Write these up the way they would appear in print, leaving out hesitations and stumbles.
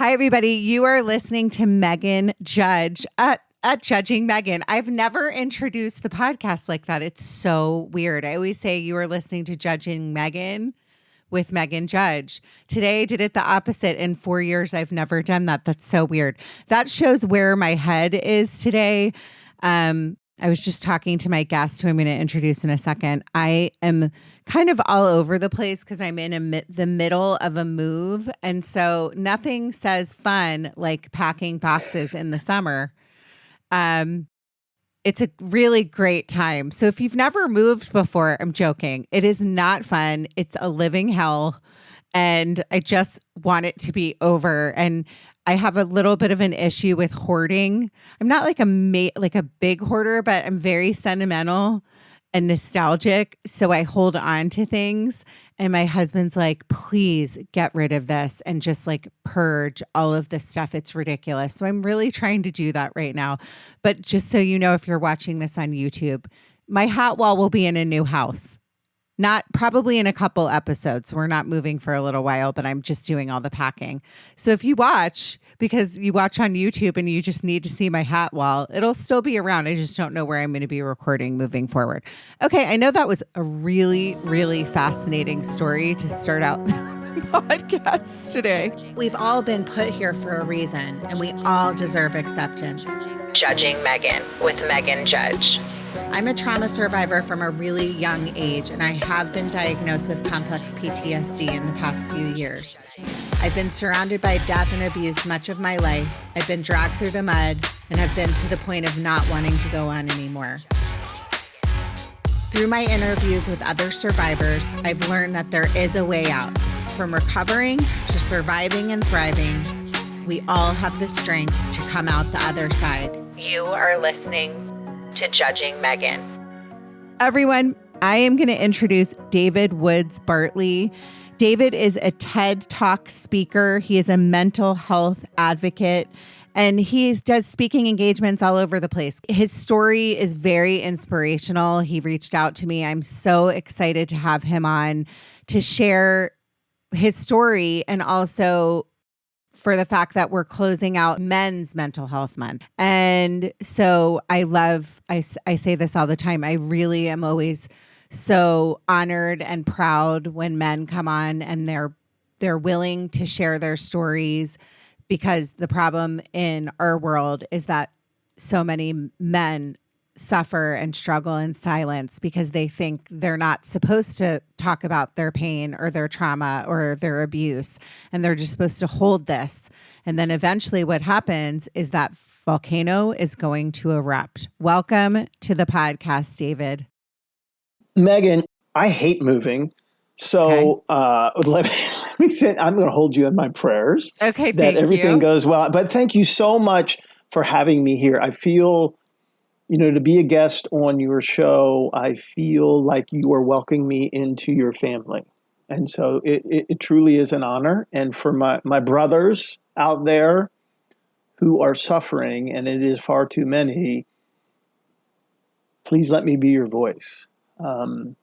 Hi, everybody. You are listening to Meghan Judge at Judging Meghan. I've never introduced the podcast like that. It's so weird. I always say you are listening to Judging Meghan with Meghan Judge. Today I did it the opposite. In 4 years, I've never done that. That's so weird. That shows where my head is today. I was just talking to my guest, who I'm going to introduce in a second. I am kind of all over the place because I'm in the middle of a move. And so nothing says fun like packing boxes in the summer. It's a really great time. So if you've never moved before, I'm joking. It is not fun. It's a living hell. And I just want it to be over. And I have a little bit of an issue with hoarding. I'm not like a big hoarder, but I'm very sentimental and nostalgic. So I hold on to things. And my husband's like, please get rid of this and just like purge all of this stuff. It's ridiculous. So I'm really trying to do that right now. But just so you know, if you're watching this on YouTube, my hat wall will be in a new house. Not probably in a couple episodes. We're not moving for a little while, but I'm just doing all the packing. So if you watch, because you watch on YouTube and you just need to see my hat wall, it'll still be around. I just don't know where I'm going to be recording moving forward. Okay, I know that was a really, really fascinating story to start out the podcast today. We've all been put here for a reason, and we all deserve acceptance. Judging Meghan with Meghan Judge. I'm a trauma survivor from a really young age, and I have been diagnosed with complex PTSD in the past few years. I've been surrounded by death and abuse much of my life. I've been dragged through the mud and have been to the point of not wanting to go on anymore. Through my interviews with other survivors, I've learned that there is a way out. From recovering to surviving and thriving, we all have the strength to come out the other side. You are listening to Judging Meghan. Everyone, I am going to introduce David Woods Bartley. David is a TED Talk speaker. He is a mental health advocate, and he does speaking engagements all over the place. His story is very inspirational. He reached out to me. I'm so excited to have him on to share his story, and also for the fact that we're closing out Men's Mental Health Month. And so I say this all the time, I really am always so honored and proud when men come on and they're willing to share their stories, because the problem in our world is that so many men suffer and struggle in silence because they think they're not supposed to talk about their pain or their trauma or their abuse, and they're just supposed to hold this. And then eventually what happens is that volcano is going to erupt. Welcome to the podcast, David. Meghan, I hate moving. So let me say, I'm going to hold you in my prayers. Okay, that everything goes well. But thank you so much for having me here. I feel, to be a guest on your show, I feel like you are welcoming me into your family. And so it truly is an honor. And for my brothers out there who are suffering, and it is far too many, please let me be your voice. So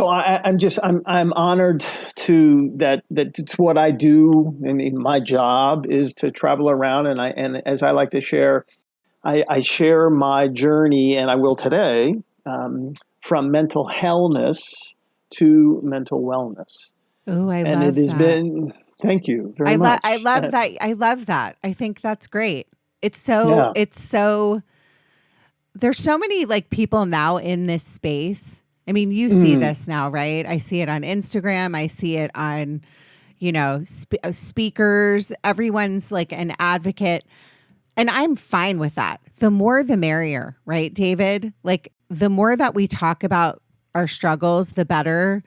I'm honored to that it's what I do. I mean, my job is to travel around, and as I like to share, I share my journey, and I will today, from mental hellness to mental wellness. Oh, I love that. And it has been, thank you very much. I love that. I love that. I think that's great. It's so, there's so many like people now in this space. I mean, you see this now, right? I see it on Instagram. I see it on, speakers. Everyone's like an advocate. And I'm fine with that. The more, the merrier, right, David? Like the more that we talk about our struggles, the better.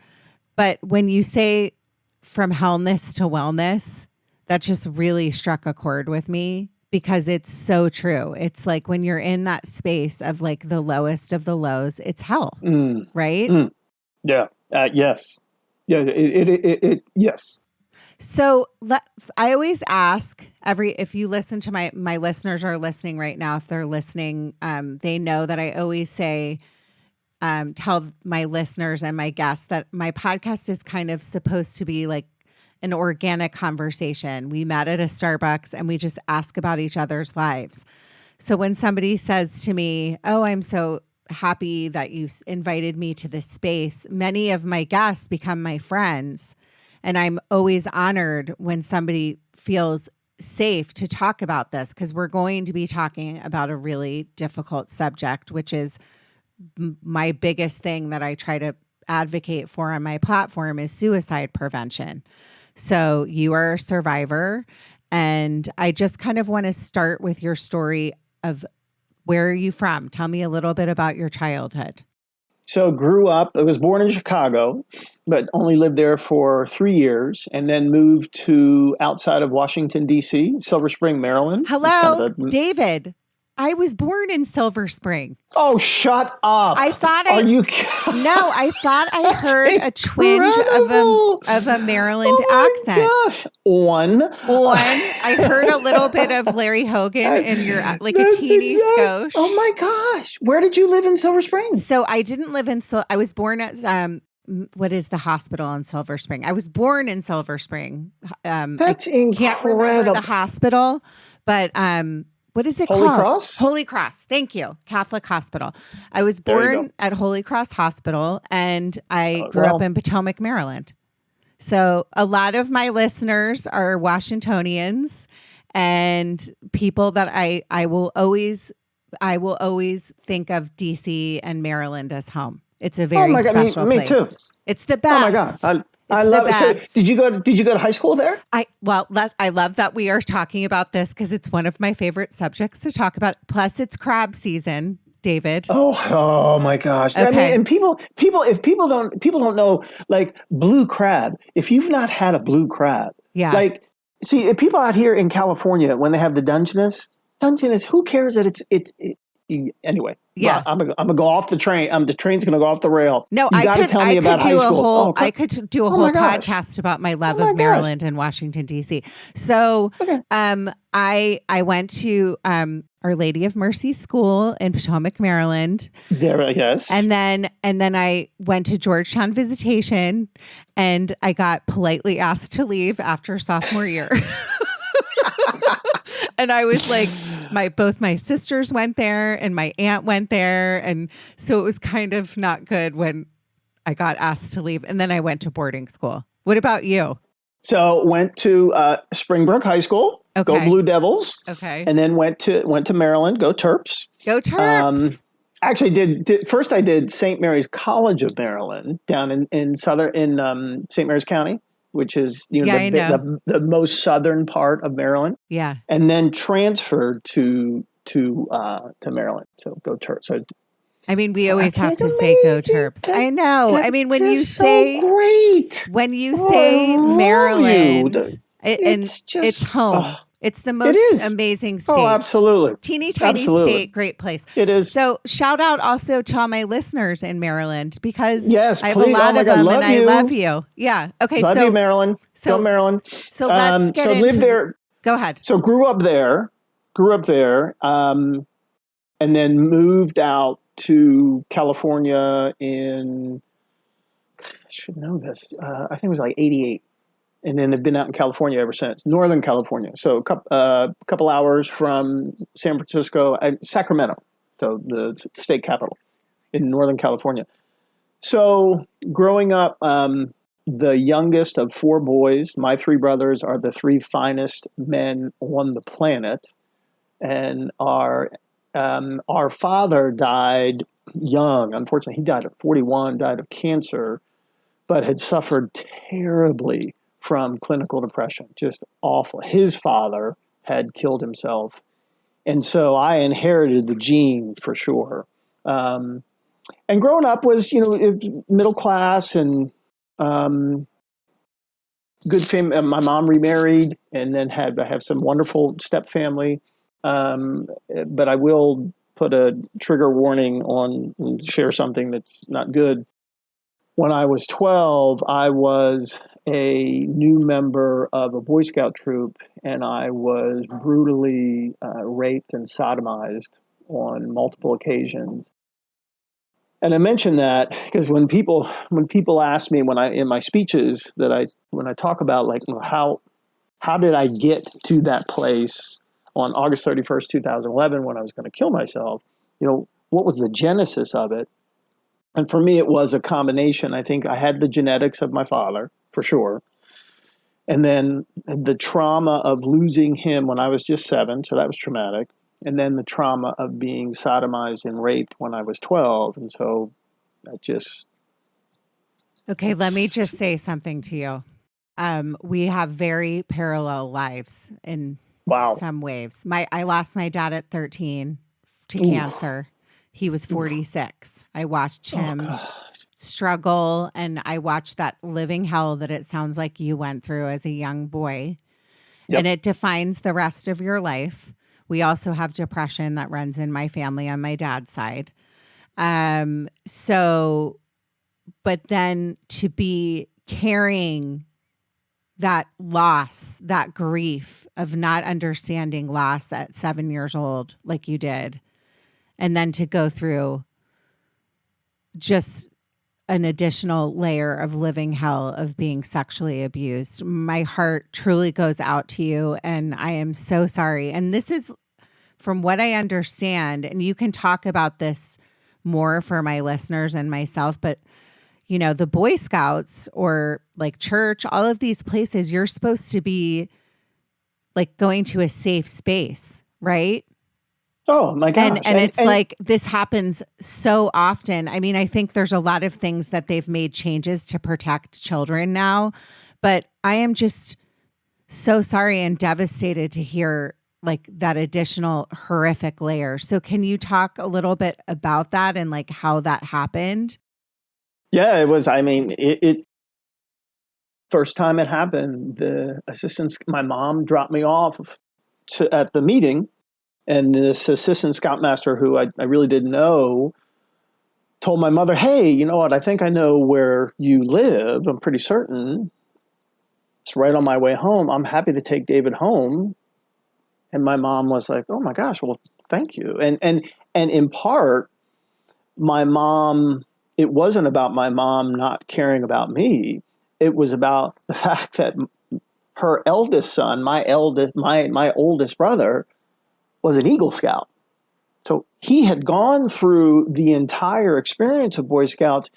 But when you say from hellness to wellness, that just really struck a chord with me, because it's so true. It's like when you're in that space of like the lowest of the lows, it's hell, right? Yeah. Yes. Yeah. Yes. So I always ask if you listen to my listeners are listening right now, if they're listening, they know that I always say, tell my listeners and my guests that my podcast is kind of supposed to be like an organic conversation. We met at a Starbucks and we just ask about each other's lives. So when somebody says to me, "Oh, I'm so happy that you invited me to this space," many of my guests become my friends. And I'm always honored when somebody feels safe to talk about this, because we're going to be talking about a really difficult subject, which is my biggest thing that I try to advocate for on my platform is suicide prevention. So you are a survivor, and I just kind of want to start with your story of where are you from? Tell me a little bit about your childhood. So grew up, I was born in Chicago, but only lived there for 3 years and then moved to outside of Washington, D.C., Silver Spring, Maryland. Hello, David. I was born in Silver Spring. Oh, shut up. I thought Are you No, I thought I heard a twinge of a Maryland accent. Gosh. On. I heard a little bit of Larry Hogan in your, like a teeny skosh. Oh my gosh. Where did you live in Silver Spring? So I didn't live in, I was born at, what is the hospital in Silver Spring? I was born in Silver Spring. That's incredible. Can't remember the hospital, but, what is it called? Holy Cross? Holy Cross. Thank you. Catholic Hospital. I was born at Holy Cross Hospital, and I grew up in Potomac, Maryland. So a lot of my listeners are Washingtonians and people that I will always think of DC and Maryland as home. It's a very special place. Me too. It's the best. Oh my God. I love it. So did you go to high school there? I love that we are talking about this because it's one of my favorite subjects to talk about. Plus, it's crab season, David. Oh my gosh. Okay. I mean, and people don't know, like, blue crab. If you've not had a blue crab, like, see, if people out here in California, when they have the Dungeness, who cares that anyway. Yeah, I'm gonna go off the train. The train's gonna go off the rail. No, you got to tell me about high school. I could do a whole podcast about my love of Maryland and Washington D.C. So, I went to Our Lady of Mercy School in Potomac, Maryland. There, yes. And then I went to Georgetown Visitation, and I got politely asked to leave after sophomore year. And I was like, both my sisters went there and my aunt went there. And so it was kind of not good when I got asked to leave. And then I went to boarding school. What about you? So went to Springbrook High School. Okay. Go Blue Devils. Okay. And then went to Maryland. Go Terps. Go Terps. Actually, first I did St. Mary's College of Maryland down in St. Mary's County, which is the most southern part of Maryland. Yeah. And then transferred to Maryland. So go Terps. So I mean, we always have to say go Terps. I know. I mean, when you say great. When you say Maryland, it's home. Oh, it's the most amazing state. Oh, absolutely. Teeny tiny state, great place. It is. So shout out also to all my listeners in Maryland, because yes, I have a lot of them and I love you. Yeah. Okay. Love you, Maryland. Go Maryland. So let's get into lived there. Go ahead. So grew up there, and then moved out to California I should know this. I think it was like 88. And then have been out in California ever since, Northern California. So a couple hours from San Francisco, Sacramento, so the state capital in Northern California. So growing up, the youngest of 4 boys, my 3 brothers are the 3 finest men on the planet. And our father died young. Unfortunately, he died at 41, died of cancer, but had suffered terribly from clinical depression, just awful. His father had killed himself. And so I inherited the gene for sure. And growing up was, middle class and good family. My mom remarried and then I have some wonderful step family. But I will put a trigger warning on and share something that's not good. When I was 12, I was a new member of a Boy Scout troop, and I was brutally raped and sodomized on multiple occasions. And I mention that because when people ask me in my speeches when I talk about like how did I get to that place on August 31st, 2011 when I was going to kill myself, what was the genesis of it? And for me, it was a combination. I think I had the genetics of my father, for sure. And then the trauma of losing him when I was just 7, so that was traumatic. And then the trauma of being sodomized and raped when I was 12. And so that just... Okay, let me just say something to you. We have very parallel lives in some ways. I lost my dad at 13 to cancer. He was 46. I watched him struggle, and I watched that living hell that it sounds like you went through as a young boy. Yep. And it defines the rest of your life. We also have depression that runs in my family on my dad's side. But then to be carrying that loss, that grief of not understanding loss at 7 years old, like you did, and then to go through just an additional layer of living hell of being sexually abused. My heart truly goes out to you, and I am so sorry. And this is, from what I understand, and you can talk about this more for my listeners and myself, but the Boy Scouts or like church, all of these places, you're supposed to be like going to a safe space, right? Oh my gosh. And it's like, this happens so often. I mean, I think there's a lot of things that they've made changes to protect children now, but I am just so sorry and devastated to hear like that additional horrific layer. So can you talk a little bit about that and like how that happened? Yeah, it was, it first time it happened, my mom dropped me off at the meeting, and this assistant scoutmaster who I really didn't know told my mother, hey, you know what, I think I know where you live. I'm pretty certain. It's right on my way home. I'm happy to take David home. And my mom was like, oh my gosh, well, thank you. And in part, my mom... It wasn't about my mom not caring about me. It was about the fact that her eldest son, my oldest brother, was an Eagle Scout. So he had gone through the entire experience of Boy Scouts,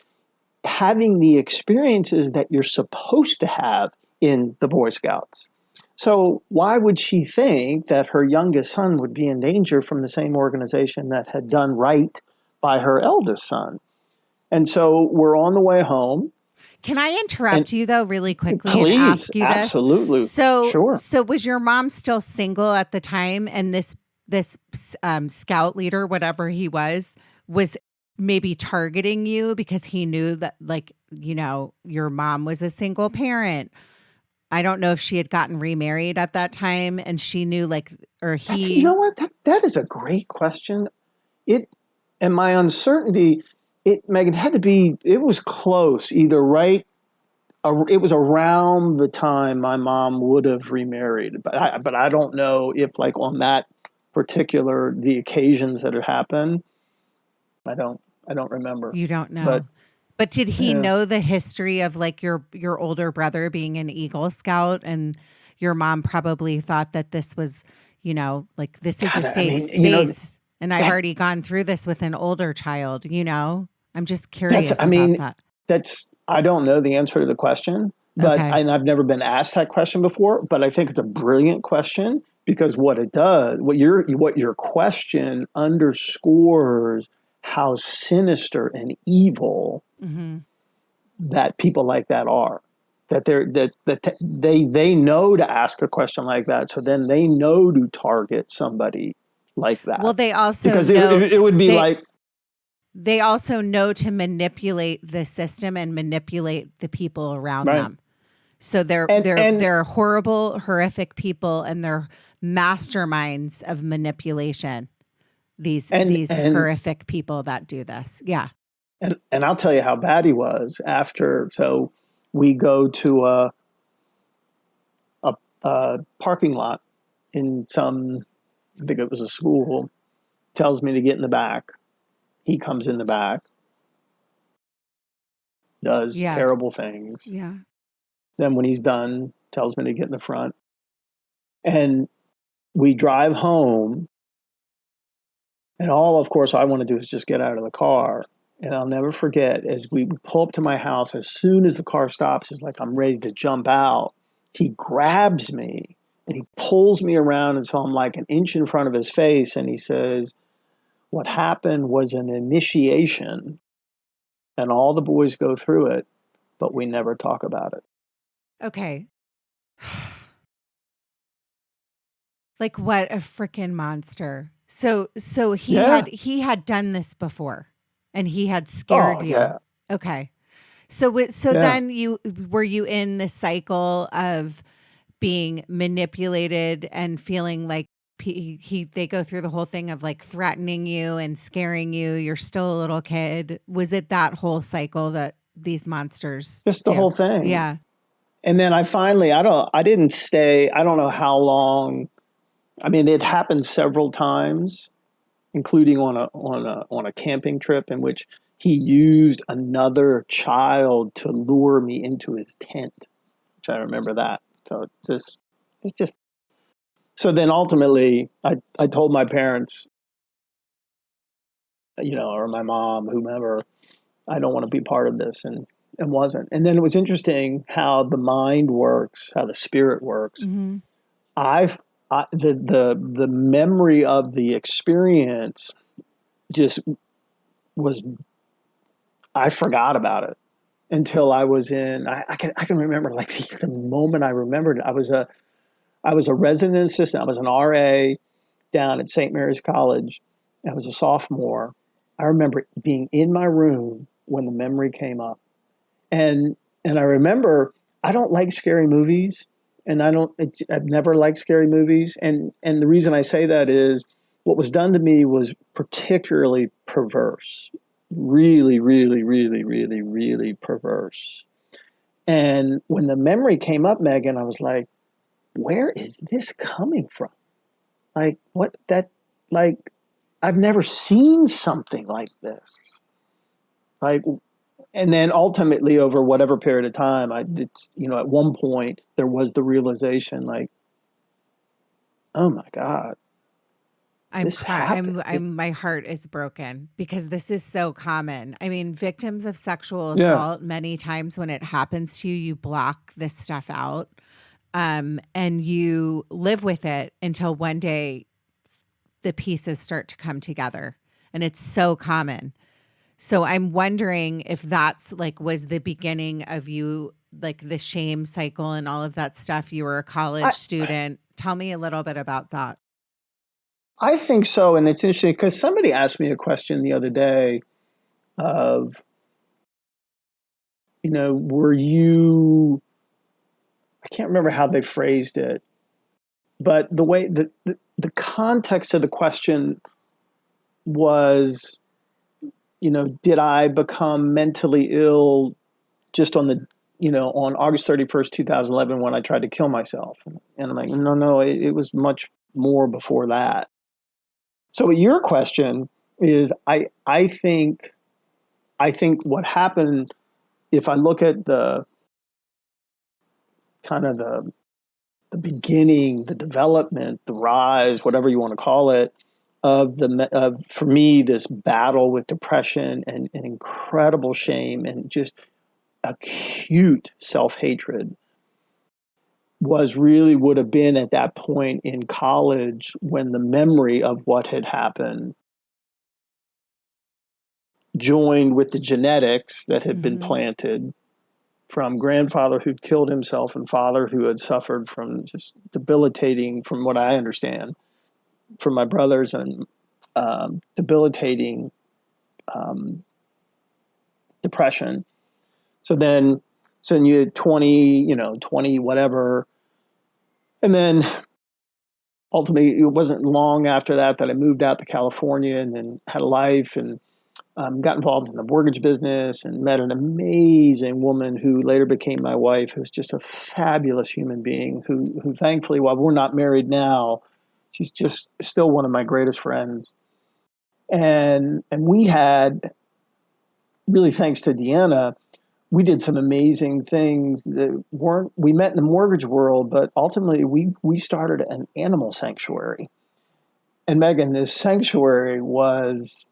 having the experiences that you're supposed to have in the Boy Scouts. So why would she think that her youngest son would be in danger from the same organization that had done right by her eldest son? And so we're on the way home. Can I interrupt you though really quickly please, and ask you this? Absolutely. Sure. So was your mom still single at the time, and this scout leader, whatever he was maybe targeting you because he knew that your mom was a single parent? I don't know if she had gotten remarried at that time and she knew You know what? That is a great question. And my uncertainty... Meghan, had to be, it was close, either right, it was around the time my mom would have remarried. But I don't know if like on that particular, the occasions that had happened, I don't remember. You don't know. But did he know the history of like your older brother being an Eagle Scout, and your mom probably thought that this was, like this is a safe space. And I've already gone through this with an older child, I'm just curious about that. I don't know the answer to the question, but and I've never been asked that question before, but I think it's a brilliant question because what it does, what your question underscores how sinister and evil that people like that are. That they know to ask a question like that, so then they know to target somebody like that. Well, they also because know it would be like... They also know to manipulate the system and manipulate the people around them. So they're horrible, horrific people, and they're masterminds of manipulation. These horrific people that do this. Yeah. And I'll tell you how bad he was after. So we go to a parking lot in I think it was a school, tells me to get in the back. He comes in the back. does Yeah. terrible things. Yeah. Then when he's done, tells me to get in the front. And we drive home. And all, of course, I want to do is just get out of the car. And I'll never forget, as we pull up to my house, as soon as the car stops, it's like I'm ready to jump out. He grabs me and he pulls me around until I'm like an inch in front of his face. And he says, what happened was an initiation, and all the boys go through it, but we never talk about it. Okay. Like, what a freaking monster. So he had done this before, and he had scared you. Yeah. Okay. So then were you in the cycle of being manipulated and feeling like they go through the whole thing of like threatening you and scaring you? You're still a little kid. Was it that whole cycle that these monsters Just the whole thing. Yeah. And then I didn't stay, I don't know how long. I mean, it happened several times, including on a camping trip in which he used another child to lure me into his tent, which I remember that. So it's just. So then ultimately, I told my parents, or my mom, whomever, I don't want to be part of this, and wasn't. And then it was interesting how the mind works, how the spirit works. Mm-hmm. The memory of the experience just was, I forgot about it until I was in, I can remember like the moment I remembered. I was a resident assistant. I was an RA down at St. Mary's College. I was a sophomore. I remember being in my room when the memory came up. And I remember, I don't like scary movies. And I've never liked scary movies. And the reason I say that is what was done to me was particularly perverse. Really, really, really, really, really perverse. And when the memory came up, Meghan, I was like, where is this coming from? Like, I've never seen something like this. Like, and then ultimately, over whatever period of time, at one point there was the realization, like, oh my God, my heart is broken because this is so common. I mean, victims of sexual assault, many times when it happens to you, you block this stuff out, and you live with it until one day the pieces start to come together, and it's so common. So I'm wondering if that's was the beginning of you, like the shame cycle and all of that stuff. You were a college student. Tell me a little bit about that. I think so. And it's interesting because somebody asked me a question the other day of, were you, I can't remember how they phrased it, but the way the context of the question was, did I become mentally ill just on August 31st, 2011, when I tried to kill myself? And I'm like, no, it was much more before that. So your question is, I think what happened, if I look at the kind of the beginning, the development, the rise, whatever you want to call it, of for me, this battle with depression and incredible shame and just acute self-hatred would have been at that point in college when the memory of what had happened joined with the genetics that had been planted from grandfather who'd killed himself and father who had suffered from just debilitating, from what I understand, from my brothers, and debilitating depression. So you had 20 whatever. And then ultimately, it wasn't long after that I moved out to California and then had a life and got involved in the mortgage business and met an amazing woman who later became my wife, who's just a fabulous human being who thankfully, while we're not married now, she's just still one of my greatest friends. And we had, really thanks to Deanna, we did some amazing things that we met in the mortgage world, but ultimately we started an animal sanctuary. And Meghan, this sanctuary was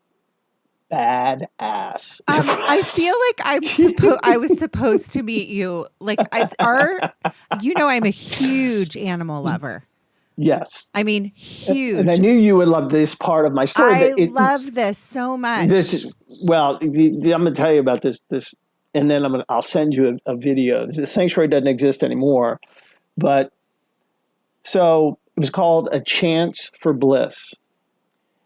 badass. I feel like I was supposed to meet you. Like I'm a huge animal lover. Yes. I mean, huge. And I knew you would love this part of my story. I love this so much. I'm going to tell you about this, and then I'll send you a video. The sanctuary doesn't exist anymore, but so it was called A Chance for Bliss.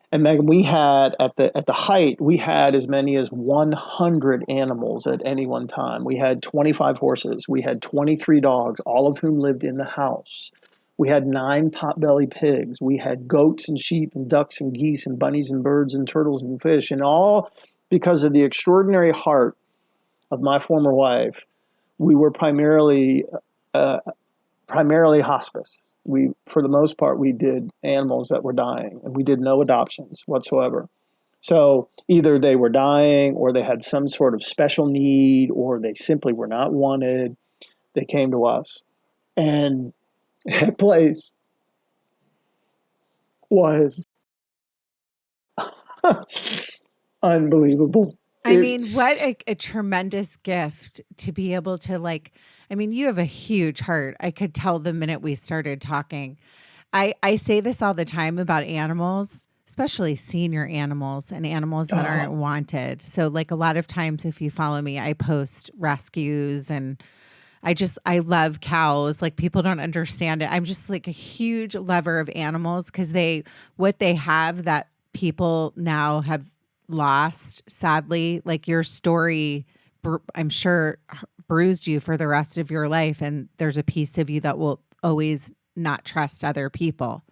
And Meghan, we had at the height, we had as many as 100 animals at any one time. We had 25 horses. We had 23 dogs, all of whom lived in the house. We had 9 potbelly pigs. We had goats and sheep and ducks and geese and bunnies and birds and turtles and fish, and all because of the extraordinary heart of my former wife. We were primarily hospice. For the most part, we did animals that were dying, and we did no adoptions whatsoever. So either they were dying, or they had some sort of special need, or they simply were not wanted. They came to us, and that place was unbelievable. I mean, what a tremendous gift to be able to you have a huge heart. I could tell the minute we started talking. I say this all the time about animals, especially senior animals and animals that aren't wanted. So a lot of times, if you follow me, I post rescues, and I love cows. People don't understand it. I'm just a huge lover of animals because what they have that people now have lost, sadly. Your story, I'm sure, bruised you for the rest of your life, and there's a piece of you that will always not trust other people.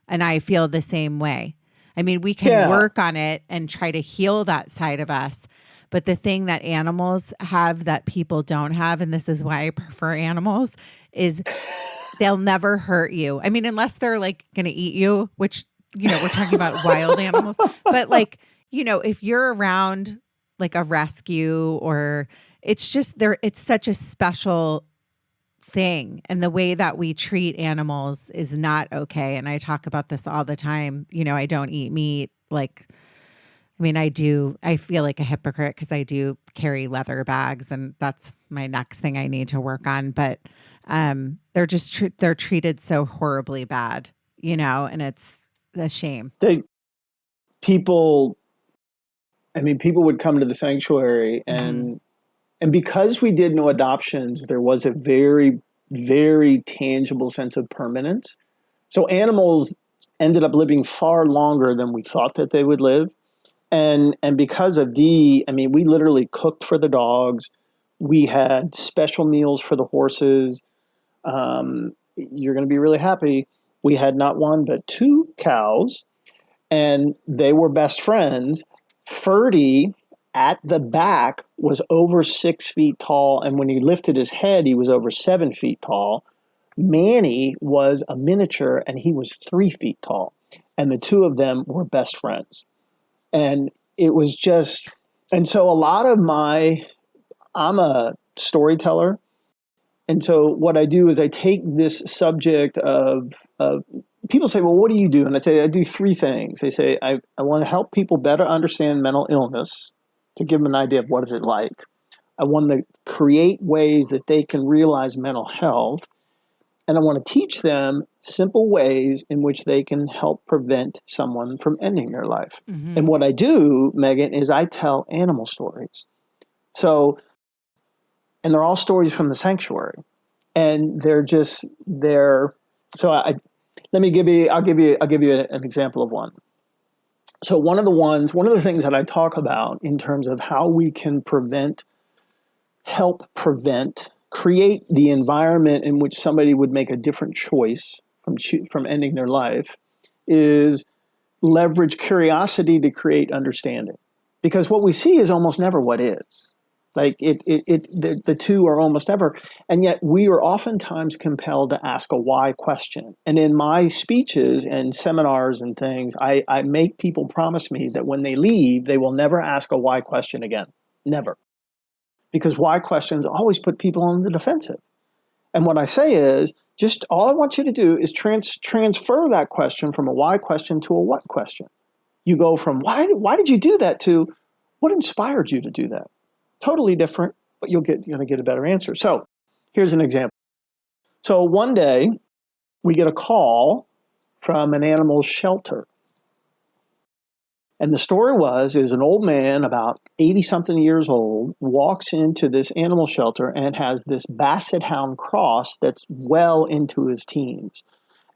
And I feel the same way. I mean, we can work on it and try to heal that side of us. But the thing that animals have that people don't have, and this is why I prefer animals, is they'll never hurt you. I mean, unless they're going to eat you, which, we're talking about wild animals. But if you're around a rescue, or it's just it's such a special thing. And the way that we treat animals is not okay. And I talk about this all the time. I don't eat meat. I feel like a hypocrite because I do carry leather bags, and that's my next thing I need to work on. But they're just they're treated so horribly bad, and it's a shame. People would come to the sanctuary, and because we did no adoptions, there was a very, very tangible sense of permanence. So animals ended up living far longer than we thought that they would live. And because of we literally cooked for the dogs. We had special meals for the horses. You're going to be really happy. We had not one, but 2 cows, and they were best friends. Ferdy at the back was over 6 feet tall, and when he lifted his head, he was over 7 feet tall. Manny was a miniature, and he was 3 feet tall, and the 2 of them were best friends. And it was just, and so I'm a storyteller. And so what I do is I take this subject of people say, well, what do you do? And I say, I do 3 things. They say, I want to help people better understand mental illness, to give them an idea of what is it like. I want to create ways that they can realize mental health. And I want to teach them simple ways in which they can help prevent someone from ending their life. Mm-hmm. And what I do, Meghan, is I tell animal stories. And they're all stories from the sanctuary. And I'll give you an example of one. So one of the things that I talk about in terms of how we can create the environment in which somebody would make a different choice from ending their life, is leverage curiosity to create understanding. Because what we see is almost never what is. The 2 are almost never, and yet we are oftentimes compelled to ask a why question. And in my speeches and seminars and things, I make people promise me that when they leave, they will never ask a why question again. Never. because why questions always put people on the defensive. And what I say is, just all I want you to do is transfer that question from a why question to a what question. You go from why did you do that to what inspired you to do that? Totally different, but you're going to get a better answer. So here's an example. So one day we get a call from an animal shelter. And the story is an old man, about 80-something years old, walks into this animal shelter and has this basset hound cross that's well into his teens,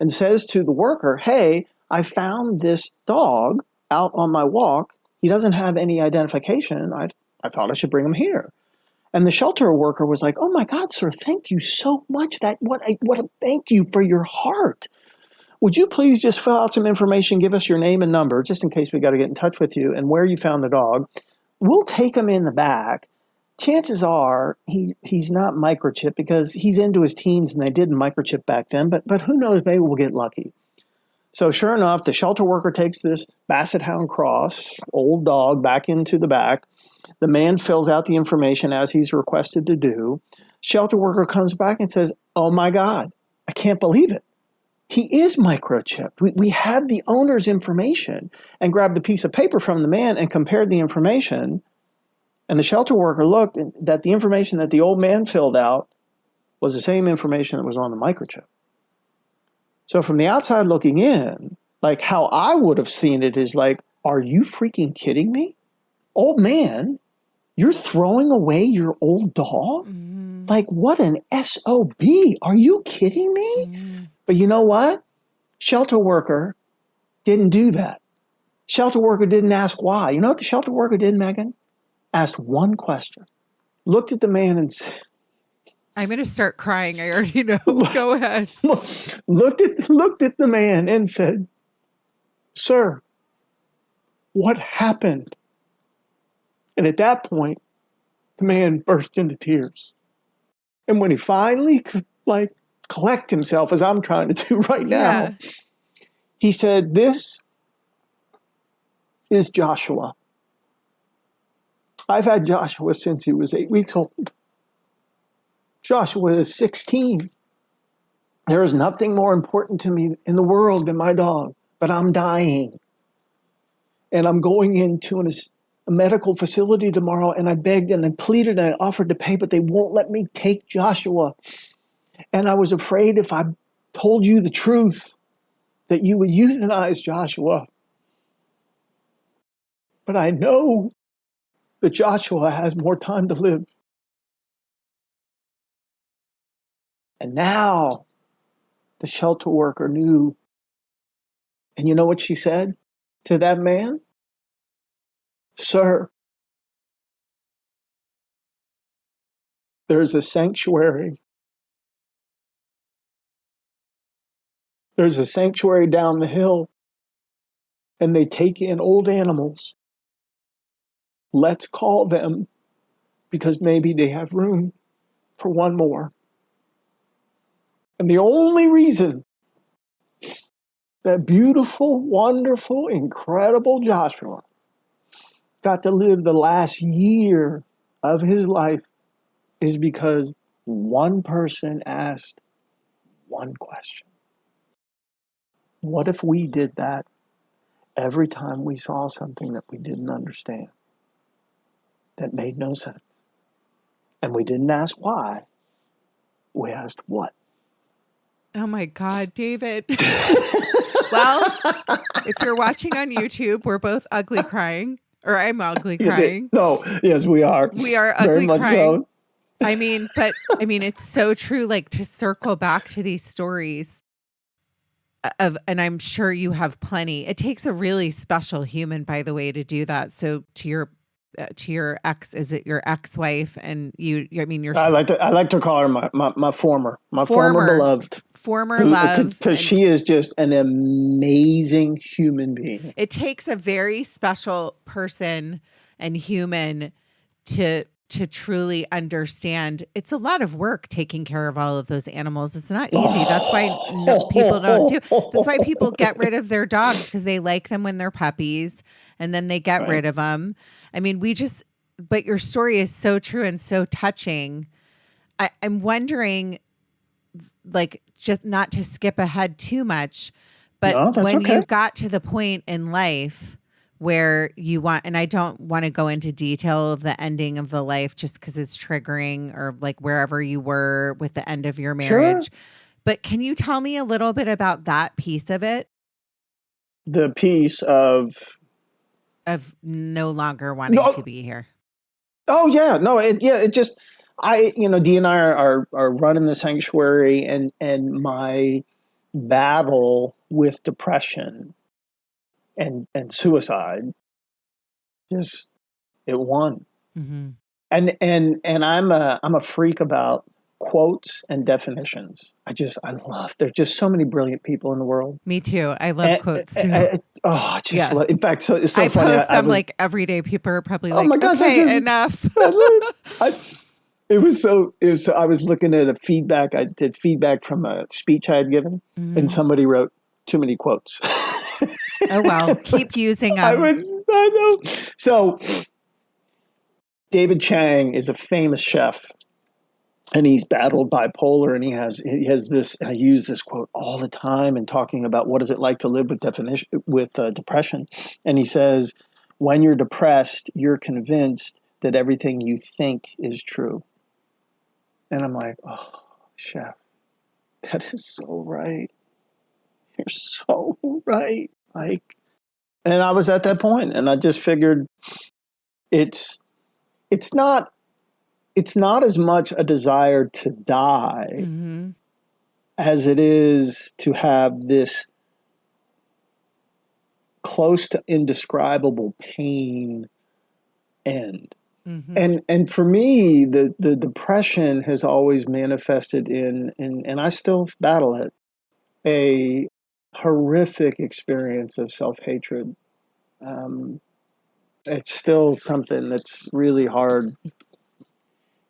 and says to the worker, hey, I found this dog out on my walk. He doesn't have any identification. I thought I should bring him here. And the shelter worker was like, oh my God, sir, thank you so much. What a thank you for your heart. Would you please just fill out some information, give us your name and number, just in case we got to get in touch with you, and where you found the dog. We'll take him in the back. Chances are he's not microchipped because he's into his teens and they didn't microchip back then, but who knows, maybe we'll get lucky. So sure enough, the shelter worker takes this basset hound cross, old dog, back into the back. The man fills out the information as he's requested to do. Shelter worker comes back and says, oh my God, I can't believe it. He is microchipped. We have the owner's information, and grabbed the piece of paper from the man and compared the information. And the shelter worker looked that the information that the old man filled out was the same information that was on the microchip. So from the outside looking in, like how I would have seen it is like, are you freaking kidding me? Old man, you're throwing away your old dog? Mm-hmm. Like, what an SOB. Are you kidding me? Mm-hmm. But you know what? Shelter worker didn't do that. Shelter worker didn't ask why. You know what the shelter worker did, Meghan? Asked one question. Looked at the man and said, I'm going to start crying. I already know. Go ahead. Looked at the man and said, sir, what happened? And at that point, the man burst into tears. And when he finally could, collect himself, as I'm trying to do right now, he said, this is Joshua. I've had Joshua since he was 8 weeks old. Joshua is 16. There is nothing more important to me in the world than my dog, but I'm dying. And I'm going into a medical facility tomorrow, and I begged and I pleaded and I offered to pay, but they won't let me take Joshua. And I was afraid if I told you the truth that you would euthanize Joshua. But I know that Joshua has more time to live. And now the shelter worker knew. And you know what she said to that man? Sir, there's a sanctuary. There's a sanctuary down the hill, and they take in old animals. Let's call them, because maybe they have room for one more. And the only reason that beautiful, wonderful, incredible Joshua got to live the last year of his life is because one person asked one question. What if we did that every time we saw something that we didn't understand, that made no sense? And we didn't ask why, we asked what. Oh my God, David. Well, if you're watching on YouTube, we're both ugly crying, or I'm ugly crying. Yes, we are. We are ugly crying. So. I mean, it's so true. Like, to circle back to these stories and I'm sure you have plenty. It takes a really special human, by the way, to do that. So to your ex, is it your ex-wife? And I like to call her my former beloved. Former love. Because she is just an amazing human being. It takes a very special person and human to truly understand. It's a lot of work taking care of all of those animals. It's not easy. That's why people don't do. That's why people get rid of their dogs, because they like them when they're puppies and then they get rid of them. I mean, but your story is so true and so touching. I'm wondering, like, just not to skip ahead too much, but No, that's when okay. you got to the point in life where you want, and I don't want to go into detail of the ending of the life just because it's triggering, or like wherever you were with the end of your Sure. marriage, but can you tell me a little bit about that piece of it, The piece of of no longer wanting to no. be here? Oh yeah, no. It just Dee and I are running the sanctuary, and my battle with depression and suicide just it won. Mm-hmm. And I'm a freak about quotes and definitions. I love. There's just so many brilliant people in the world. Me too. I love quotes too. I just Yeah. love. In fact, so it's so I funny. post I them was. like every day. People are probably Oh like, my gosh! okay, enough. I, it was so. It was. I was looking at a feedback. I did feedback from a speech I had given, and Mhm. somebody wrote too many quotes. Oh, well, keep using I them. know. So David Chang is a famous chef, and he's battled bipolar, and he has this. I use this quote all the time in talking about what is it like to live with depression, and he says, when you're depressed, you're convinced that everything you think is true. And I'm like, oh, chef, that is so right. You're so right. Like, and I was at that point, and I just figured it's it's not it's not as much a desire to die Mm-hmm. as it is to have this close to indescribable pain end. Mm-hmm. And for me, the depression has always manifested in and I still battle it, a horrific experience of self-hatred. Um, it's still something that's really hard.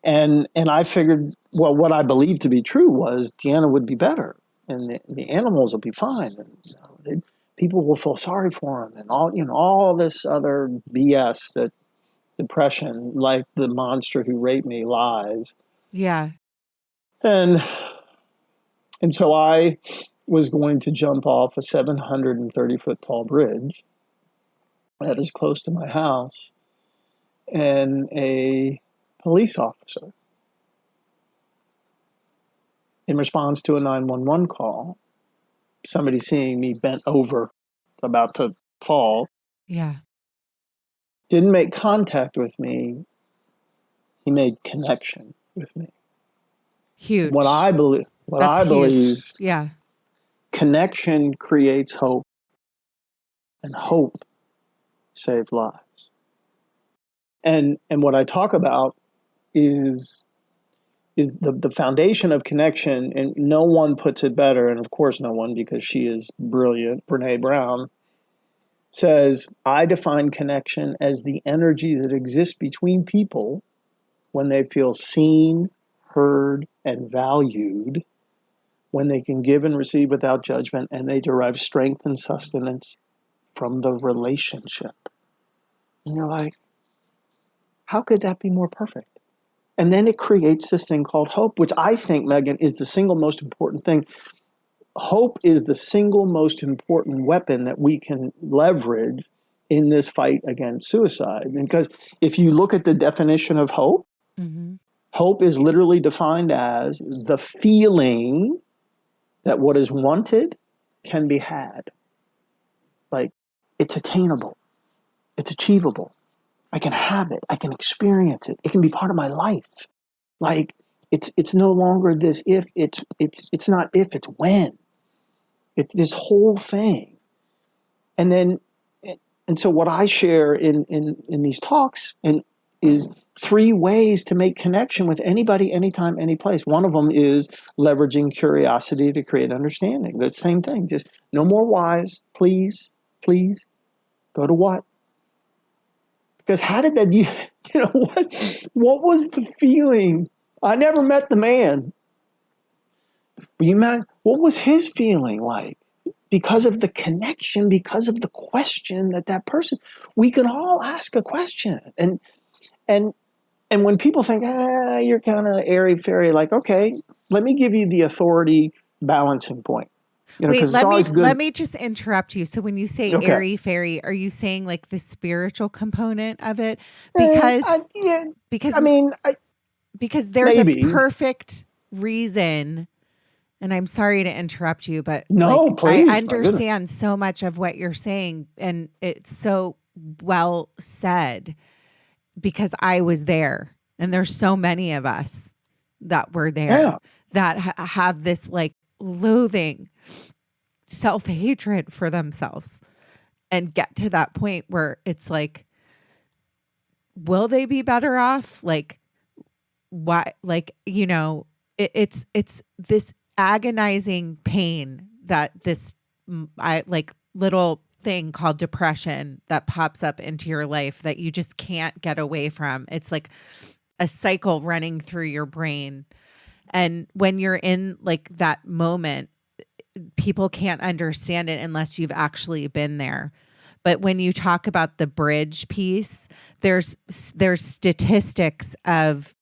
And I figured, well, what I believed to be true was Deanna would be better, and the animals will be fine, and people will feel sorry for them, and all this other BS that depression, like the monster who raped me, lies. Yeah. And so I was going to jump off a 730-foot tall bridge that is close to my house, and a police officer, in response to a 911 call, somebody seeing me bent over, about to fall, Yeah. didn't make contact with me. He made connection with me. What I Huge. believe, That's huge. Yeah. connection creates hope, and hope saves lives. And what I talk about is the foundation of connection, and no one puts it better, and of course no one, because she is brilliant. Brene Brown says, I define connection as the energy that exists between people when they feel seen, heard, and valued, when they can give and receive without judgment, and they derive strength and sustenance from the relationship. And you're like, how could that be more perfect? And then it creates this thing called hope, which I think, Meghan, is the single most important thing. Hope is the single most important weapon that we can leverage in this fight against suicide. Because if you look at the definition of hope, Mm-hmm. hope is literally defined as the feeling that what is wanted can be had. Like, it's attainable, it's achievable. I can have it, I can experience it, it can be part of my life. Like, it's no longer this if, it's not if, it's when. It's this whole thing. And so what I share in these talks is 3 ways to make connection with anybody, anytime, any place. One of them is leveraging curiosity to create understanding. The same thing. Just no more whys, please. Go to what? Because how did that, what was the feeling? I never met the man. But what was his feeling like? Because of the connection, because of the question that person, we can all ask a question. And And and when people think, you're kind of airy fairy, like, okay, let me give you the authority balancing point. Wait, because it's always good. let me just interrupt you. So when you say Okay. airy fairy, are you saying like the spiritual component of it? Yeah, Because I mean, because there's maybe. a perfect reason, and I'm sorry to interrupt you, but No, like please, I my goodness. understand so much of what you're saying, and it's so well said because I was there, and there's so many of us that were there Yeah. that have this like loathing, self-hatred for themselves, and get to that point where it's like, will they be better off? Like, why? Like, it's this agonizing pain that this I like little thing called depression that pops up into your life that you just can't get away from. It's like a cycle running through your brain. And when you're in like that moment, people can't understand it unless you've actually been there. But when you talk about the bridge piece, there's statistics of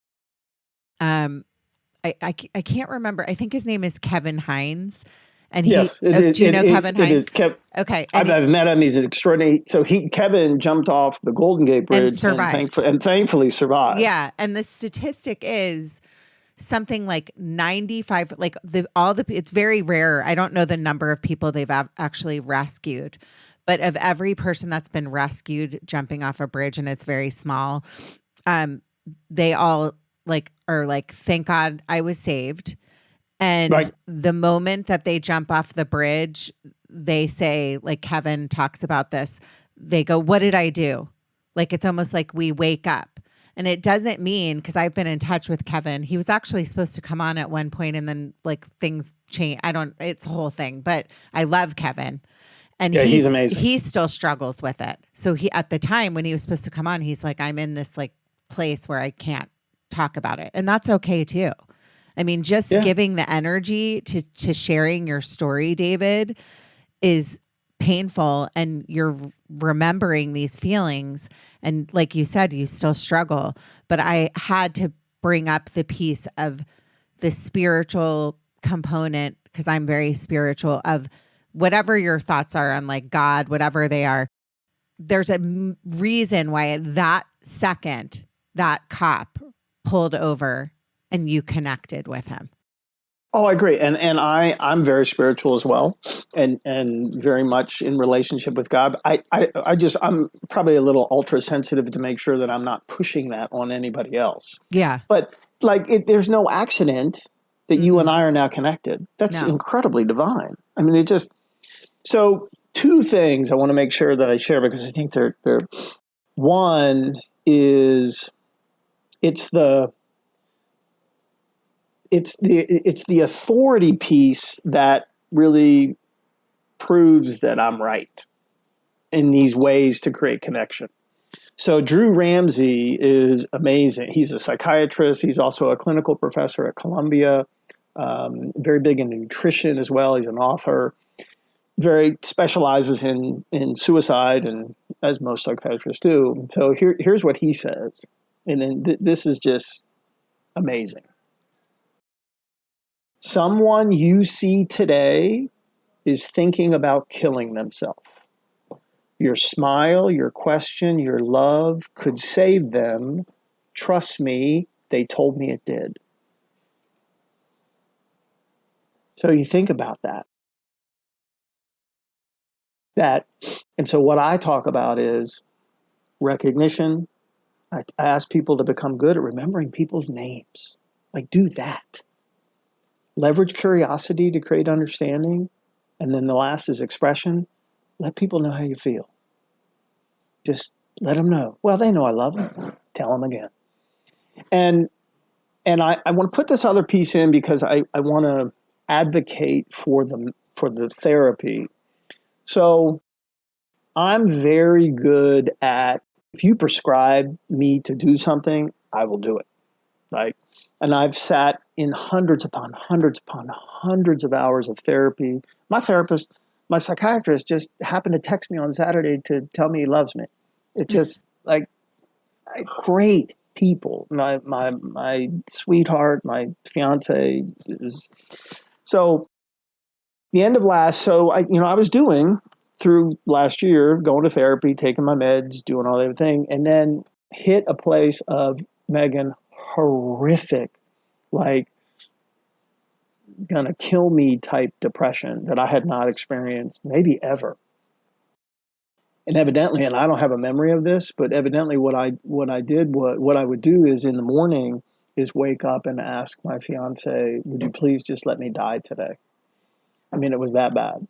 I can't remember. I think his name is Kevin Hines. And Yes, do you know Kevin Hines? Okay. And I've met him. He's an extraordinary. So Kevin jumped off the Golden Gate Bridge and survived. and thankfully survived. Yeah. And the statistic is something like 95, like it's very rare. I don't know the number of people they've actually rescued, but of every person that's been rescued jumping off a bridge, and it's very small, they all are like, thank God I was saved. And Right. the moment that they jump off the bridge, they say, like Kevin talks about this, they go, what did I do? Like, it's almost like we wake up. And it doesn't mean, because I've been in touch with Kevin, he was actually supposed to come on at one point and then like things change. It's a whole thing, but I love Kevin. And yeah, he's amazing. He still struggles with it. So at the time when he was supposed to come on, he's like, I'm in this like place where I can't talk about it. And that's okay too. I mean, just giving the energy to sharing your story, David, is painful, and you're remembering these feelings. And like you said, you still struggle. But I had to bring up the piece of the spiritual component, because I'm very spiritual, of whatever your thoughts are on like God, whatever they are. There's a reason why at that second that cop pulled over and you connected with him. Oh, I agree. And I'm very spiritual as well, and very much in relationship with God. I'm probably a little ultra sensitive to make sure that I'm not pushing that on anybody else. Yeah. But like, there's no accident that you and I are now connected. That's incredibly divine. I mean, so two things I want to make sure that I share, because I think they're one is it's the authority piece that really proves that I'm right in these ways to create connection. So Drew Ramsey is amazing. He's a psychiatrist. He's also a clinical professor at Columbia, very big in nutrition as well. He's an author, very specializes in suicide, and as most psychiatrists do. So here's what he says. And then this is just amazing. Someone you see today is thinking about killing themselves. Your smile, your question, your love could save them. Trust me, they told me it did. So you think about that. And so what I talk about is recognition. I ask people to become good at remembering people's names. Like, do that. Leverage curiosity to create understanding. And then the last is expression. Let people know how you feel. Just let them know. Well, they know I love them. Tell them again. And I want to put this other piece in because I want to advocate for the therapy. So I'm very good at, if you prescribe me to do something, I will do it. Right? And I've sat in hundreds upon hundreds upon hundreds of hours of therapy. My psychiatrist just happened to text me on Saturday to tell me he loves me. It's just like, great people. My sweetheart, my fiance is so. The end of I was doing through last year, going to therapy, taking my meds, doing all that everything, and then hit a place of Meghan horrific, like gonna kill me type depression that I had not experienced maybe ever. And evidently, and I don't have a memory of this, but evidently what I would do is in the morning is wake up and ask my fiance, would you please just let me die today? I mean, it was that bad.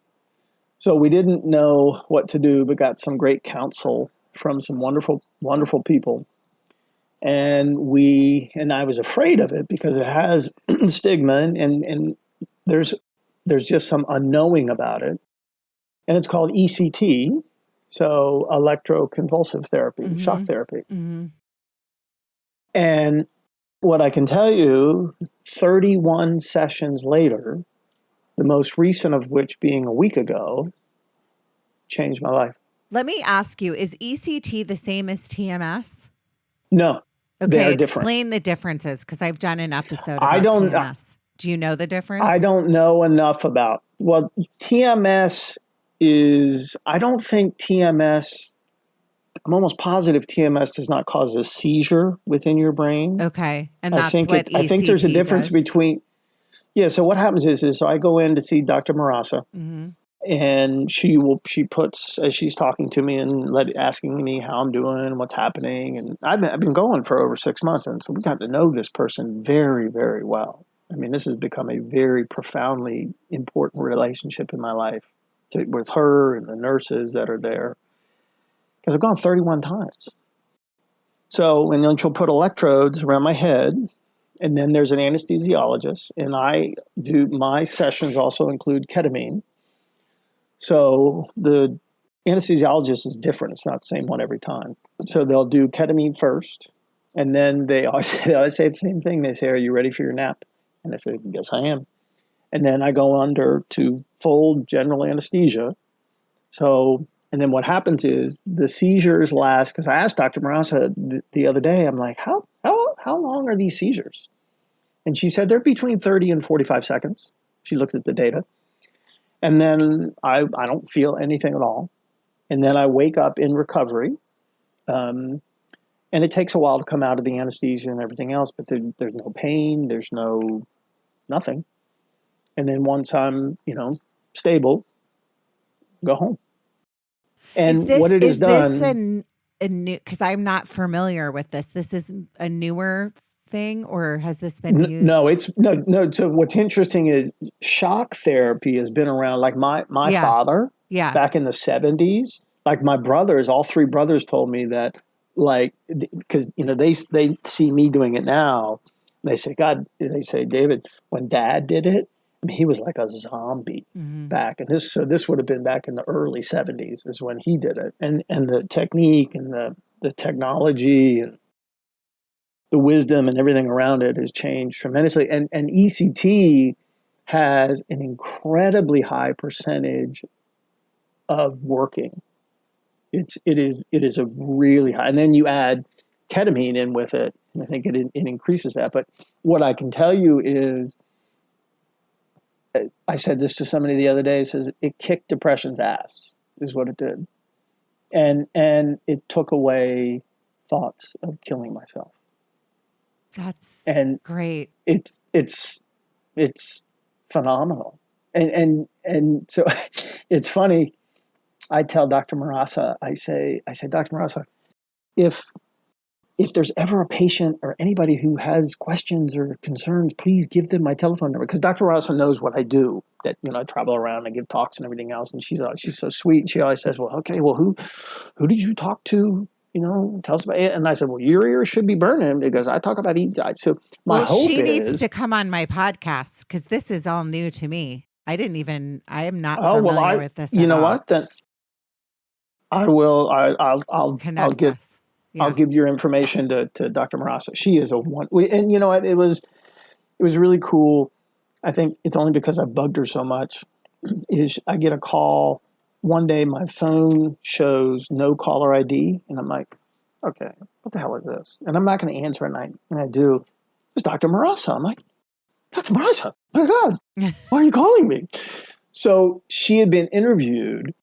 So we didn't know what to do, but got some great counsel from some wonderful, wonderful people. And I was afraid of it because it has stigma and there's just some unknowing about it. And it's called ECT, so electroconvulsive therapy, shock therapy. Mm-hmm. And what I can tell you, 31 sessions later, the most recent of which being a week ago, changed my life. Let me ask you, is ECT the same as TMS? No, Okay, they're different. Explain the differences because I've done an episode about TMS. Do you know the difference? I don't know enough about. Well, TMS is, I don't think TMS, I'm almost positive TMS does not cause a seizure within your brain. Okay, and that's I think there's a difference between. Yeah, so what happens is so I go in to see Dr. Marasa, and she puts, as she's talking to me and asking me how I'm doing, what's happening, and I've been going for over 6 months, and so we got to know this person very, very well. I mean, this has become a very profoundly important relationship in my life with her and the nurses that are there, because I've gone 31 times. So, and then she'll put electrodes around my head. And then there's an anesthesiologist, and my sessions also include ketamine. So the anesthesiologist is different. It's not the same one every time. So they'll do ketamine first, and then they always say the same thing. They say, "Are you ready for your nap?" And I say, "Yes, I am." And then I go under to full general anesthesia. So, and then what happens is the seizures last, because I asked Dr. Marasa the other day, I'm like, how long are these seizures? And she said they're between 30 and 45 seconds. She looked at the data. And then I don't feel anything at all. And then I wake up in recovery. And it takes a while to come out of the anesthesia and everything else, but there's no pain, there's nothing. And then once I'm, stable, go home. And what it has done... Is this a new, because I'm not familiar with this. This is a newer thing, or has this been used? No. So what's interesting is shock therapy has been around. Like my father, back in the 70s. Like my brothers, all three brothers told me that, like, because they see me doing it now. They say, David, when Dad did it, I mean, he was like a zombie back. And this would have been back in the early 70s is when he did it. And the technique and the technology and the wisdom and everything around it has changed tremendously. And ECT has an incredibly high percentage of working. It is a really high. And then you add ketamine in with it, and I think it increases that. But what I can tell you is, I said this to somebody the other day, it says it kicked depression's ass, is what it did. And it took away thoughts of killing myself. That's great. It's phenomenal. And so it's funny. I tell Dr. Marasa, I say, Dr. Marasa, if there's ever a patient or anybody who has questions or concerns, please give them my telephone number. Because Dr. Marasa knows what I do, that, I travel around, I give talks and everything else. And she's so sweet. She always says, well, okay, well, who did you talk to? Tell us about it. And I said, well, your ears should be burning because I talk about ECT. So she needs to come on my podcast because this is all new to me. I am not familiar with this. You know what? Then I will. I'll give. Yeah. I'll give your information to Dr. Marasa. She is and you know what? It was really cool. I think it's only because I bugged her so much. Is I get a call one day, my phone shows no caller ID, and I'm like, okay, what the hell is this? And I'm not going to answer it. And I do. It's Dr. Marassa. I'm like, Dr. Marassa, my God, why are you calling me? So she had been interviewed,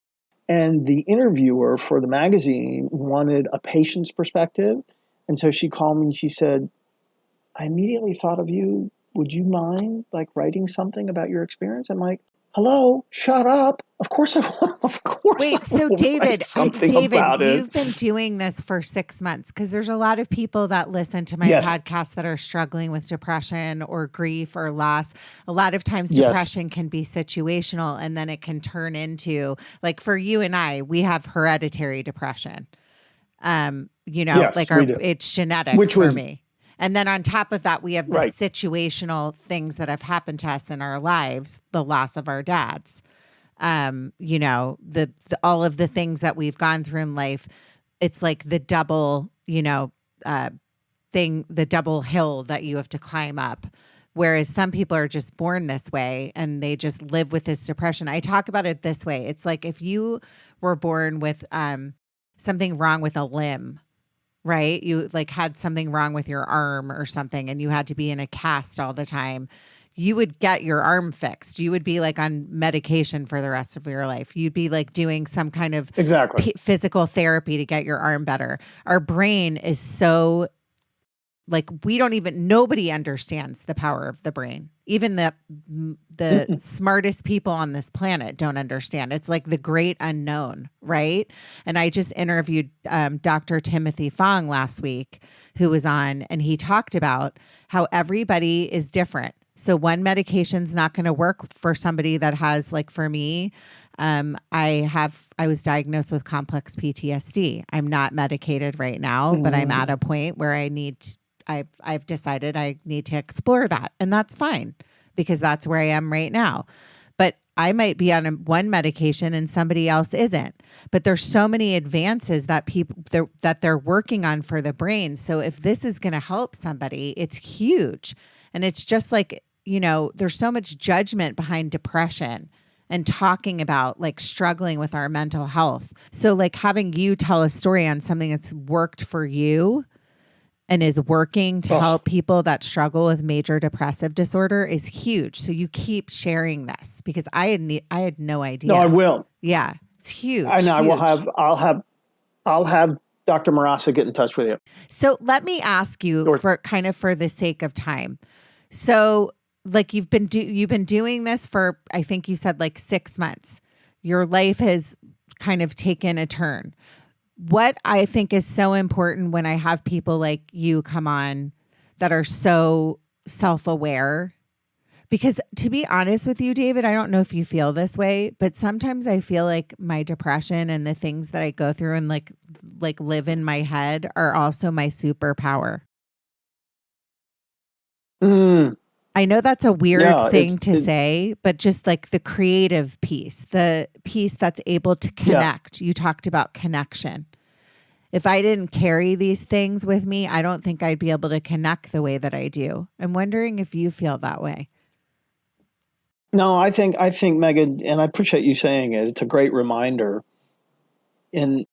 and the interviewer for the magazine wanted a patient's perspective. And so she called me and she said, I immediately thought of you. Would you mind writing something about your experience? I'm like, hello, shut up. Of course I want. Of course. Wait, so David, about it. You've been doing this for 6 months, because there's a lot of people that listen to my podcast that are struggling with depression or grief or loss. A lot of times depression can be situational, and then it can turn into, for you and I, we have hereditary depression. It's genetic for me. And then on top of that, we have the situational things that have happened to us in our lives, the loss of our dads, the all of the things that we've gone through in life. It's like the double, the double hill that you have to climb up. Whereas some people are just born this way and they just live with this depression. I talk about it this way. It's like if you were born with something wrong with a limb, right? You had something wrong with your arm or something, and you had to be in a cast all the time. You would get your arm fixed. You would be on medication for the rest of your life. You'd be doing some kind of physical therapy to get your arm better. Our brain is so nobody understands the power of the brain. Even the smartest people on this planet don't understand. It's like the great unknown, right? And I just interviewed Dr. Timothy Fong last week, who was on, and he talked about how everybody is different. So one medication's not going to work for somebody that has, for me, I was diagnosed with complex PTSD. I'm not medicated right now, but I'm at a point where I've decided I need to explore that, and that's fine because that's where I am right now. But I might be on one medication and somebody else isn't. But there's so many advances that they're working on for the brain. So if this is going to help somebody, it's huge. And it's just there's so much judgment behind depression and talking about struggling with our mental health. So having you tell a story on something that's worked for you and is working to help people that struggle with major depressive disorder is huge. So you keep sharing this, because I had no idea. No, I will. Yeah, it's huge. I know. Huge. I'll have Dr. Marassa get in touch with you. So let me ask you for the sake of time. So you've been doing this for, I think you said 6 months. Your life has kind of taken a turn. What I think is so important when I have people like you come on that are so self-aware, because to be honest with you, David, I don't know if you feel this way, but sometimes I feel like my depression and the things that I go through and live in my head are also my superpower. I know that's a weird thing to say, but just the creative piece, the piece that's able to connect. You talked about connection. If I didn't carry these things with me, I don't think I'd be able to connect the way that I do. I'm wondering if you feel that way. No, I think Meghan, and I appreciate you saying it. It's a great reminder. And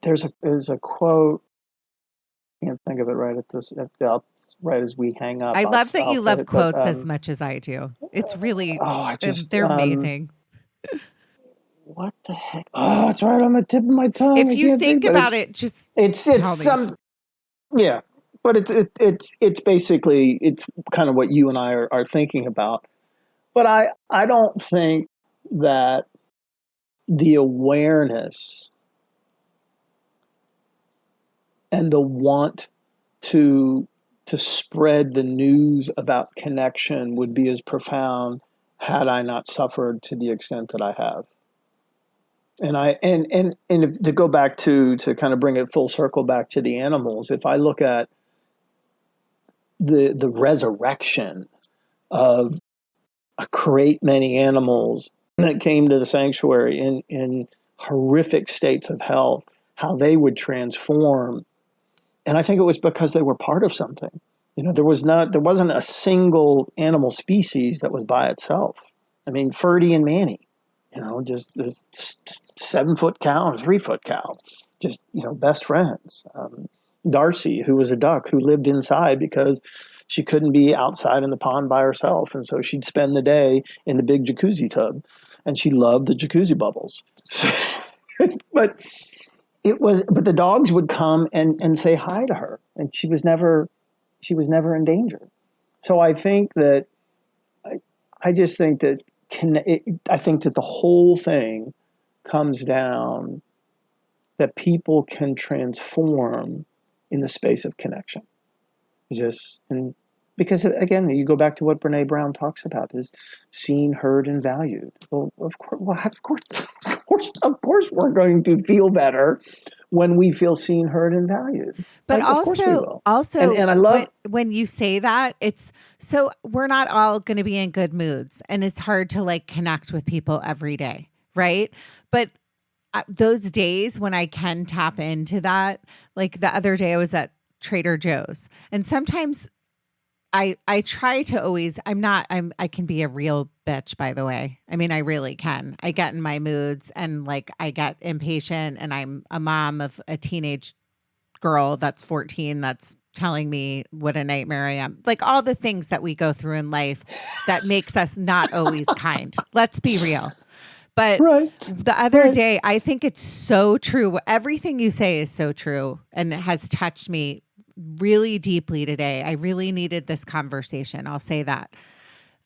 there's a quote. I can't think of it right as we hang up. I love that you love quotes as much as I do. It's really, they're amazing. What the heck? Oh, it's right on the tip of my tongue. If you think about it, just it's some, but it's basically, it's kind of what you and I are thinking about. But I don't think that the awareness and the want to spread the news about connection would be as profound had I not suffered to the extent that I have. And if, to go back to kind of bring it full circle back to the animals, if I look at the resurrection of a great many animals that came to the sanctuary in horrific states of health, how they would transform. And I think it was because they were part of something. There wasn't a single animal species that was by itself. I mean, Ferdy and Manny, just this 7-foot cow and 3-foot cow. just, best friends. Darcy, who was a duck, who lived inside because she couldn't be outside in the pond by herself. And so she'd spend the day in the big jacuzzi tub, and she loved the jacuzzi bubbles. but the dogs would come and say hi to her, and she was never in danger. So I think that, I just think that, I think that the whole thing comes down that people can transform in the space of connection. Because again, you go back to what Brene Brown talks about, is seen, heard, and valued. Well, of course, we're going to feel better when we feel seen, heard, and valued. But of course we will. And I love when you say that, it's so we're not all going to be in good moods, and it's hard to like connect with people every day, right? But those days when I can tap into that, like the other day I was at Trader Joe's, and sometimes I try to always, I can be a real bitch, by the way. I mean, I really can. I get in my moods, and like I get impatient, and I'm a mom of a teenage girl that's 14 that's telling me what a nightmare I am. Like all the things that we go through in life that makes us not always kind. Let's be real. But the other day, I think it's so true. Everything you say is so true, and it has touched me really deeply today. I really needed this conversation. I'll say that.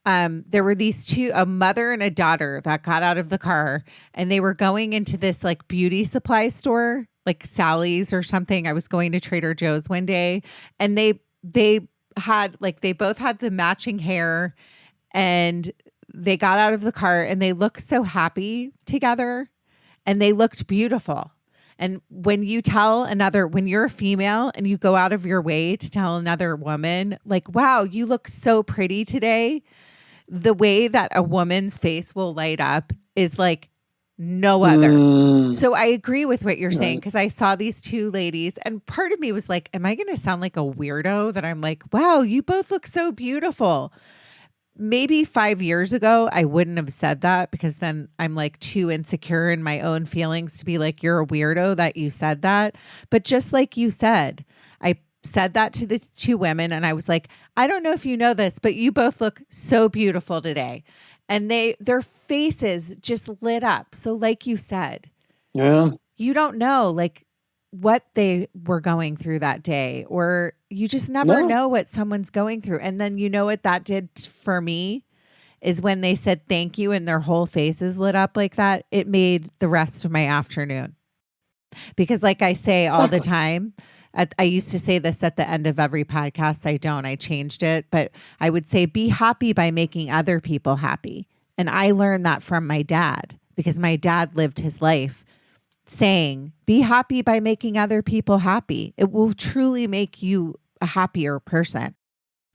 There were these two, a mother and a daughter, that got out of the car, and they were going into this like beauty supply store, like Sally's or something. I was going to Trader Joe's one day, and they both had the matching hair, and they got out of the car, and they looked so happy together, and they looked beautiful. And when you're a female and you go out of your way to tell another woman, like, wow, you look so pretty today, the way that a woman's face will light up is like no other. So I agree with what you're saying, because I saw these two ladies, and part of me was like, am I going to sound like a weirdo that I'm like, wow, you both look so beautiful? Maybe 5 years ago, I wouldn't have said that, because then I'm like too insecure in my own feelings to be like, you're a weirdo that you said that. But just like you said, I said that to the two women, and I was like, I don't know if you know this, but you both look so beautiful today. And their faces just lit up. So like you said, you don't know like what they were going through that day, or you just never know what someone's going through. And then you know what that did for me is when they said thank you and their whole faces lit up like that, it made the rest of my afternoon. Because like I say all the time, I used to say this at the end of every podcast. I changed it, but I would say, be happy by making other people happy. And I learned that from my dad, because my dad lived his life saying, be happy by making other people happy. It will truly make you a happier person.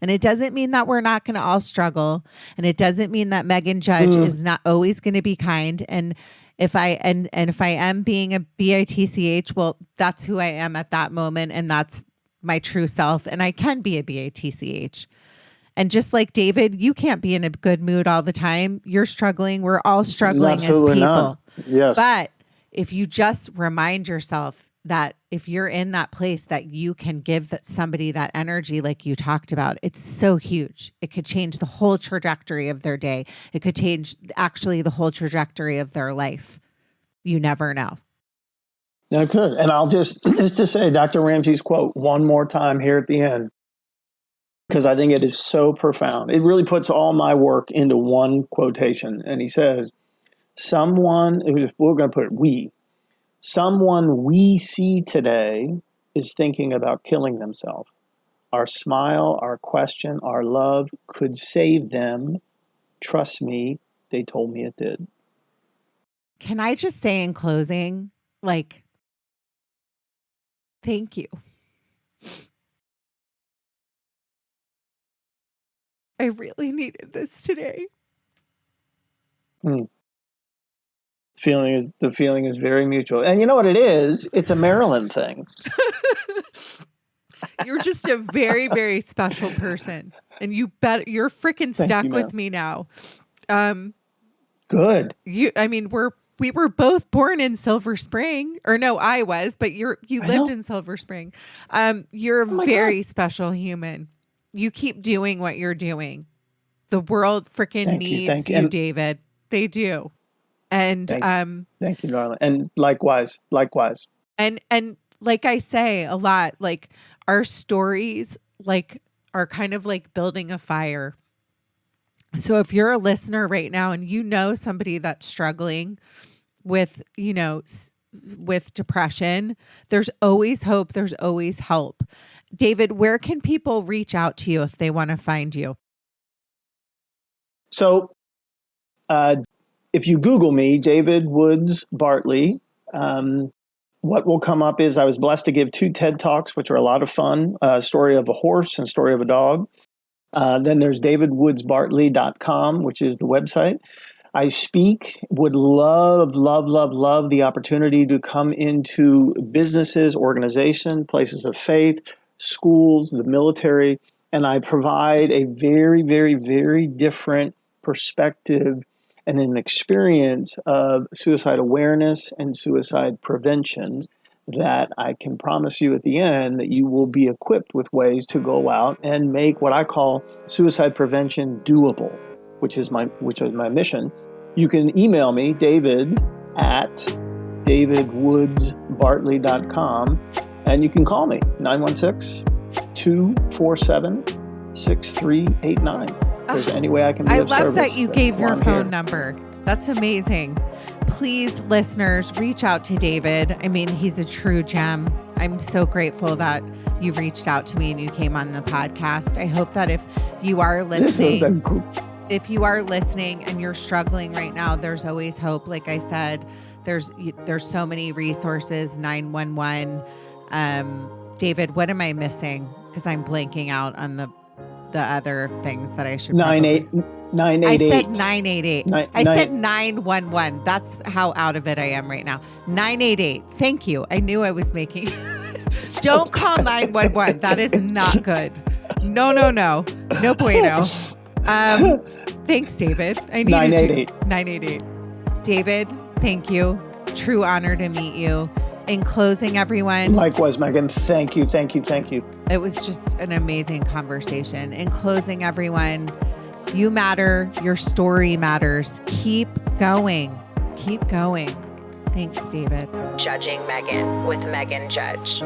And it doesn't mean that we're not going to all struggle. And it doesn't mean that Megan Judge is not always going to be kind. And if I am being a bitch, well, that's who I am at that moment. And that's my true self. And I can be a bitch. And just like David, you can't be in a good mood all the time. You're struggling. We're all struggling Absolutely as people. Not. Yes. But if you just remind yourself that if you're in that place that you can give somebody that energy like you talked about, it's so huge. It could change the whole trajectory of their day. It could change actually the whole trajectory of their life. You never know. No, good. And I'll just to say Dr. Ramsey's quote one more time here at the end, because I think it is so profound. It really puts all my work into one quotation. And he says, someone we see today is thinking about killing themselves. Our smile, our question, our love could save them. Trust me, they told me it did. Can I just say in closing, like, thank you. I really needed this today. The feeling is very mutual. And you know what it is? It's a Maryland thing. You're just a very, very special person. And you're freaking stuck with me now. Good. We're We were both born in Silver Spring, or no, I was, but you lived in Silver Spring. You're a very special human. You keep doing what you're doing. The world freaking needs you, David. They do. And thank you, darling. And likewise. And like I say a lot, like our stories like are kind of like building a fire. So if you're a listener right now and you know somebody that's struggling with, with depression, there's always hope. There's always help. David, where can people reach out to you if they want to find you? So if you Google me, David Woods Bartley, what will come up is I was blessed to give 2 TED Talks, which are a lot of fun, story of a horse and story of a dog. Then there's davidwoodsbartley.com, which is the website. I speak, would love the opportunity to come into businesses, organizations, places of faith, schools, the military, and I provide a very, very, very different perspective and an experience of suicide awareness and suicide prevention that I can promise you at the end that you will be equipped with ways to go out and make what I call suicide prevention doable, which is my mission. You can email me, David at davidwoodsbartley.com, and you can call me, 916-247-6389. If there's any way I can be of service. I love that you gave your phone number. That's amazing. Please, listeners, reach out to David. I mean, he's a true gem. I'm so grateful that you reached out to me and you came on the podcast. I hope that if you are listening, and you're struggling right now, there's always hope. Like I said, there's so many resources, 911. David, what am I missing? Because I'm blanking out on the other things that I should 988. I said 988. I said 911. That's how out of it I am right now. 988. Thank you. I knew I was making. Don't call 911. That is not good. No. No bueno. Thanks, David. I needed 988. 988. David, thank you. True honor to meet you. In closing, everyone. Likewise, Meghan. Thank you. It was just an amazing conversation. In closing, everyone, you matter. Your story matters. Keep going. Thanks, David. Judging Meghan with Meghan Judge.